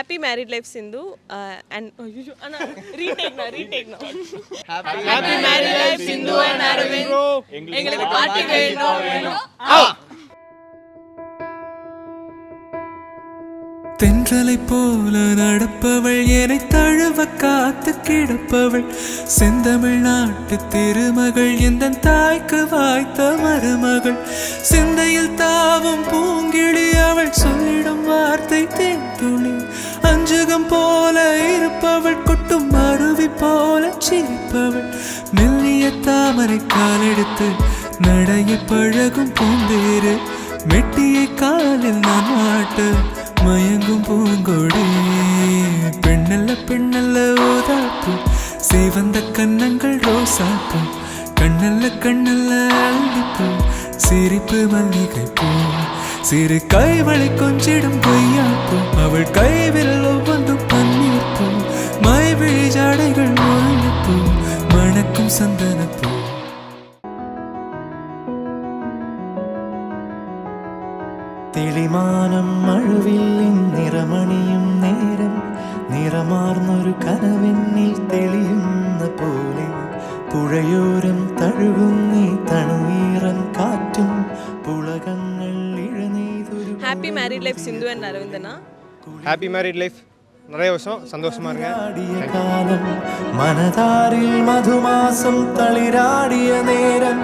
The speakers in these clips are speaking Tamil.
Happy married life, Sindhu. And retake now. Happy married life, Sindhu and Arvind. எங்களுக்கு பார்ட்டி வேணும். தென்றலை போல நடப்பவள் என்னை தழுவ காத்து கிடப்பவள் செந்தமிழ்நாட்டு திருமகள் எந்த தாய்க்கு வாய்த்த மருமகள் சிந்தையில் தாவும் பூங்கிழி அவள் சொல்லிடும் வார்த்தை தேன்துளி அஞ்சுகம் போல இருப்பவள் கொட்டும் அருவி போல சிரிப்பவள் மெல்லிய தாமரை காலெடுத்து நடைய பழகும் பூந்தேறு மெட்டியை காலில் நான் மாட்ட மயங்கும் பூங்கொடி பெண்ணல்ல ஓதாப்பு சேவந்த கண்ணங்கள் ரோசாப்பு கண்ணல்ல அள்ளிப்பூ சிரிப்பு மல்லிகை பூ சிறு கைவளை கொஞ்சிடும் கொய்யாப்பூ அவள் கைவிரல் ஒவ்வொன்றும் பன்னீர் பூ மைவிழி ஜாடைகள் முல்லைப்பூ மணக்கும் சந்தனப்பூ തെളിമാനം മഴവില്ലിൻ നിറമണിയും നേരം നിറമാർന്നൊരു കനവെന്നിൽ തെളിയുന്ന പോലെ പുഴയോരം തഴുകുന്നീ തണുവീറൻ കാറ്റും പുളകങ്ങൾ ഇഴനെയ്തൊരു Happy married life, Sindhu and Arvindana. Happy married life. நிறைய வருஷம் சந்தோஷமா இருங்க. കാലം മനതാരിൽ മധുമാസം തളിരാടിയ നേരം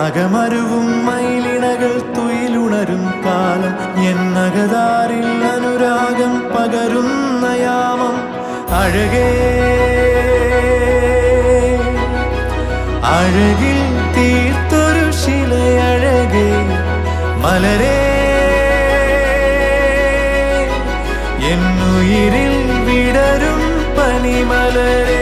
അകമരുവും മയിലിണകൾ തുയിലുണരും കാലം എന്നകതാരിൽ അനുരാഗം പകരുന്ന യാമം അഴകേ അഴകിൽ തീർത്തൊരു ശിലയഴകേ മലരേ എന്നുയിരിൽ വിടരും പനിമലരേ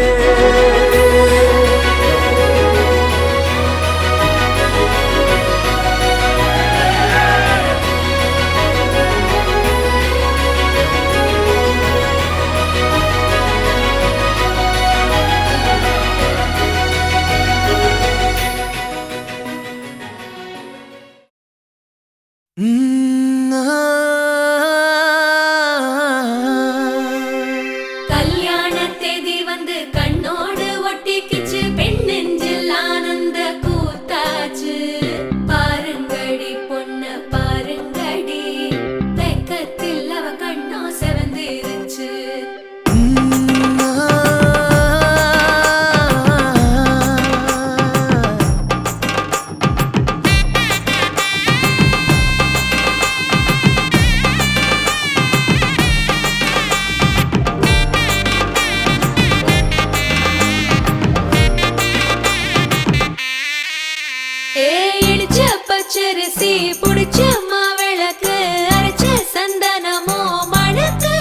பச்சரிசி புடிச்ச மாவிளக்கு அரைச்ச சந்தனமோ மணக்கு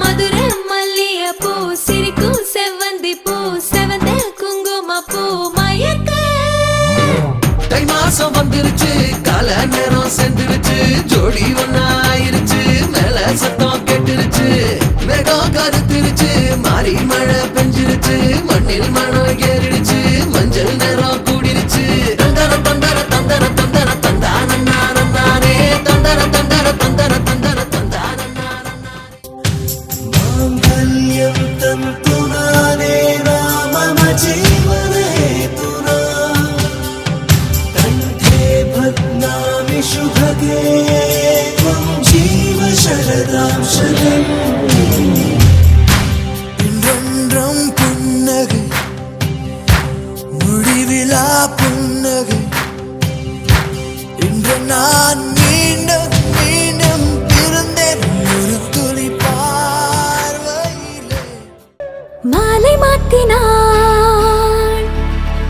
மதுர மல்லிய பூ சிரிக்கும் செவ்வந்தி பூ செவந்த குங்கும பூ மயக்க தை மாசம் வந்துருச்சு கால நேரம் சென்றுருச்சு ஜோடி ஒன்னாயிருச்சு மேல சத்தம் கெட்டுருச்சு மேகம் கருத்துருச்சு மாறி மழை பெஞ்சிருச்சு மண்ணில் மனம் ஏறிடுச்சு மஞ்சள் நேரம் கூடிருச்சு தந்தர தந்தர தந்தர தந்தர தந்தானே தந்தர தந்தர தந்தர தந்தர தந்தானே மாங்கல்யம் தந்துனானே ராமம ஜீவனே துனா கண்டே பத்னாமி சுபகே த்வம் ஜீவ சரதாம் சதம் இன்றென்றும் புன்னகை முடிவிலா புன்னகை இன்று நான் மீண்டும் மீண்டும் பிறந்தேன் ஒரு துளி பார்வையிலே மாலை மாத்தினாள்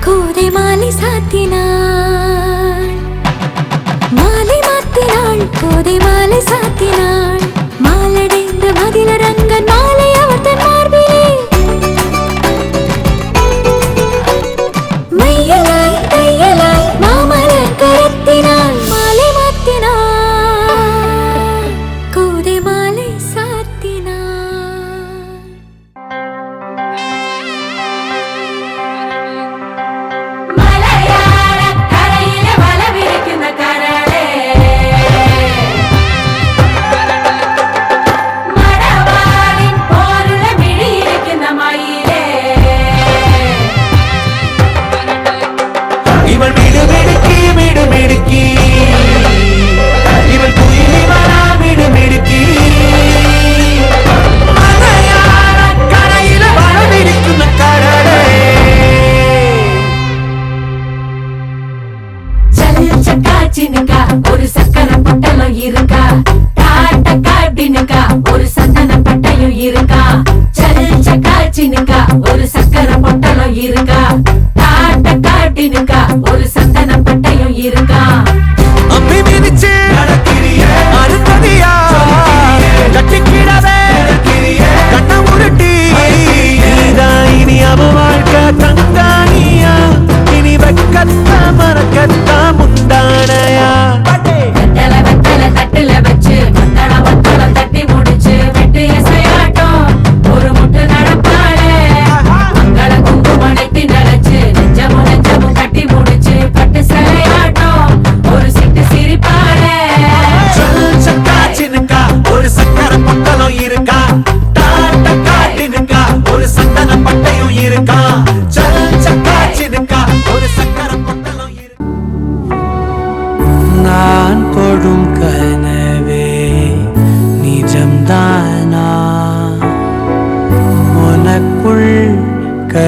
கோதை மாலை சாத்தினாள் மாலை மாத்தினாள் கோதை மாலை சாத்தினாள் மாலடைந்த மதிலரங்கன் மாலை அவர் தன் மார்பிலே மையலாய் தையலாய் மாமலர் கரத்தினாள் மாலை மாத்தினாள் கோதை மாலை சாத்தினாள் மலையாள கரையில வளவிருக்கின்ற கடலே மடவ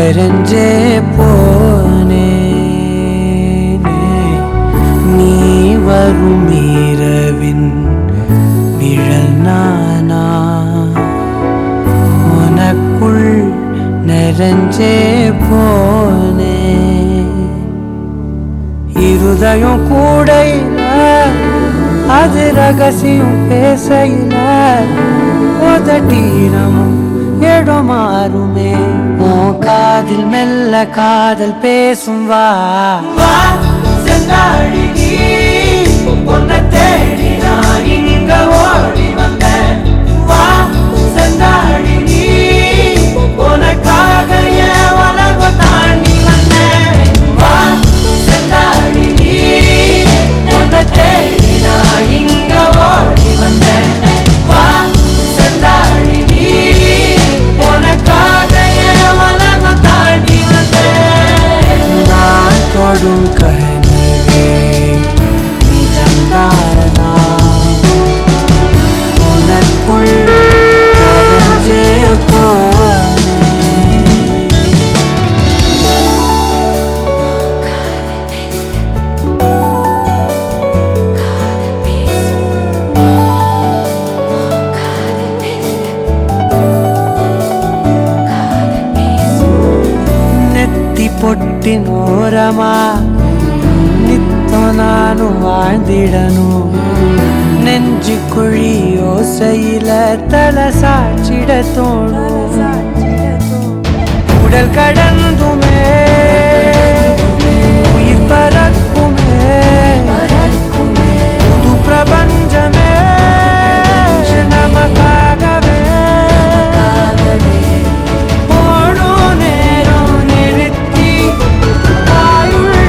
கரஞ்சே போனே நீ வரும் இரவின் நிழல் நானா உனக்குள் நிறைஞ்சே போனே இருதயம் கூடையில அது ரகசியம் பேசையில உதட்டீரமும் இடம் மாறுமே உன் காதில் மெல்ல காதல் பேசும் வா செந்தாழி நீ உன்னை தேடி நான் இங்க ஓடி வந்தேன் வா செந்தாழி நீ உனக்காக என் உலகம் தாண்டி வந்தேன் வா செந்தாழி நீ உன்னை தேடி நான் இங்க ஓடி வந்தேன் வா செந்தாழி நீ உனக்காக என் உலகம் தாண்டி வந்தேன் நான் தொடும் கனவே நிஜம்தானா உனக்குள் கரஞ்சே போனே ನೆತ್ತಿ ಪೊಟ್ಟಿನೋರಮಾ ನಿತ್ತೋ ನಾನು வாழ்ந்திடனு நெஞ்சு குழி ஓசையில தலை சாச்சிட தோணும் உடல் கடந்துமே உயிர் பறக்குமே புது பிரபஞ்சமே நமக்காகவே ஓடும் நேரம் நிறுத்தி ஆயுள்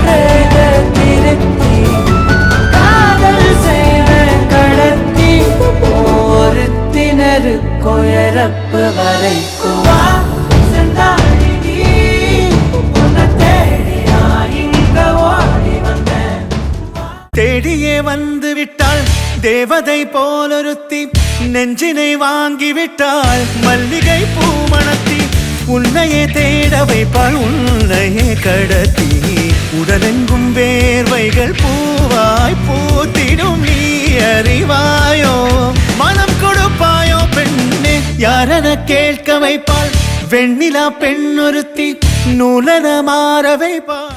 திருத்தி காதல் செய்வேன் கடத்தி ஒருத்தினருக்கும் இறப்பு வரைக்கும் வா செந்தாழி நீ உன்னை தேடி நான் இங்க ஓடி வந்தேன் தேடியே வந்து விட்டாள் தேவதை போலொருத்தி நெஞ்சினை வாங்கி விட்டாள் மல்லிகை பூமணத்தி உன்னையே தேட வைப்பாள் உன்னையே கடத்தி உடலெங்கும் வேர்வைகள் பூவாய் பூத்திடும் நீ அறிவாயோ மனம் கொடுப்பாயோ பெண்ணே யாரென கேட்க வைப்பாள் வெண்ணிலா பெண்ணொருத்தி நூலன மாற வைப்பாள்